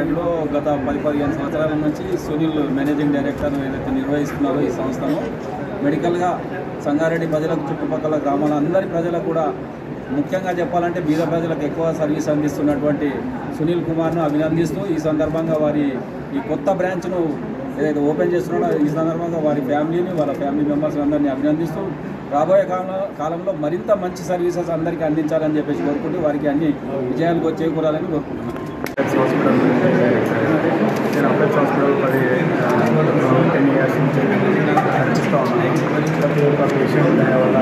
సంగారెడ్డిలో గత 10-15 సంవత్సరాల నుంచి సునీల్ మేనేజింగ్ డైరెక్టర్ ఏదైతే నిర్వహిస్తున్నారో ఈ సంస్థను మెడికల్గా సంగారెడ్డి ప్రజలకు చుట్టుపక్కల గ్రామాల అందరి ప్రజలకు కూడా ముఖ్యంగా చెప్పాలంటే బీద ప్రజలకు ఎక్కువ సర్వీస్ అందిస్తున్నటువంటి సునీల్ కుమార్ను అభినందిస్తూ ఈ సందర్భంగా వారి ఈ కొత్త బ్రాంచ్ను ఏదైతే ఓపెన్ చేస్తున్నాడో ఈ సందర్భంగా వారి ఫ్యామిలీని వాళ్ళ ఫ్యామిలీ మెంబర్స్ అందరినీ అభినందిస్తూ రాబోయే కాలంలో మరింత మంచి సర్వీసెస్ అందరికీ అందించాలని చెప్పేసి కోరుకుంటూ వారికి అన్ని విజయాలకు చేకూరాలని కోరుకుంటున్నాను. హాస్పిటల్ నేను అప్లెక్స్ హాస్పిటల్ 10 years నుంచి నడిపిస్తూ ఉన్నాను. ప్రతి ఒక్క పేషెంట్ వల్ల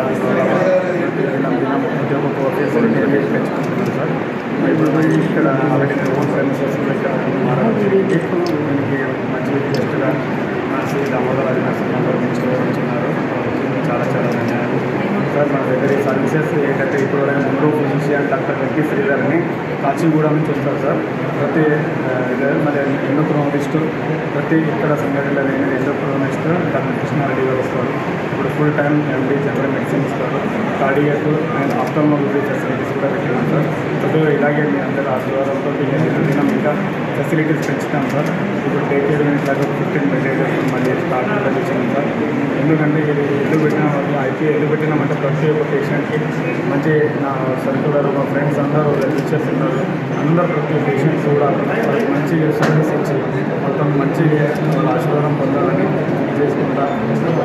ఉద్యోగ ఫెసిలిటీ పెంచుకుంటున్నాను సార్. ఇప్పుడు ఇక్కడ ఆల్రెడీ ఓన్ సర్వీసెస్ ఇక్కడ దీనికి మంచి బెస్ట్గా నర్సు దామోదర్ నర్సింగ్ అందరూ ఉంచున్నారు. చాలా చాలా ధన్యవాదాలు సార్. మన దగ్గర ఈ సర్వీసెస్ ఏంటంటే ఇప్పుడు ముందు ఫిజిషియన్ డాక్టర్ వెంకీ శ్రీధర్ అని కాచిగూడ నుంచి వస్తారు సార్. ప్రతి మరి ఎండోక్రోలజిస్ట్ ప్రతి ఇక్కడ సంఘటనలో ఎండోక్రోలజిస్ట్ డాక్టర్ కృష్ణారెడ్డి గారు వస్తారు. ఇప్పుడు ఫుల్ టైం ఎండి జనరల్ మెడిసిన్ ఇస్తారు. కార్డియాక్ అండ్ ఆఫ్థాల్మాలజీ ఫెసిలిటీస్ కూడా పెట్టినాం సార్. సో ఇలాగే మీ అందరూ ఆశీర్వాదంతో దినం ఇంకా ఫెసిలిటీస్ పెంచుతాం సార్. ఇప్పుడు డే కేర్ ఇట్లాగా 15 మెడిటేషన్ మళ్ళీ స్టార్ట్ చేసాం సార్. ఎందుకంటే ఇది ఎందుకు పెట్టిన వాళ్ళు ఎందుకు పెట్టినామంటే ప్రతి ఒక్క పేషెంట్కి మంచి నా సర్కులర్ మా ఫ్రెండ్స్ అందరూ టీచర్స్ ఉన్నారు. అందరూ ప్రతి పేషెంట్స్ కూడా మంచి సర్వీస్ ఇచ్చి మొత్తం మంచి ఆశీర్వాదం పొందాలని చేసుకుంటా ఫెసిలిటీ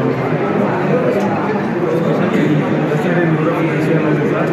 కూడా మంచిగా ఉంది సార్.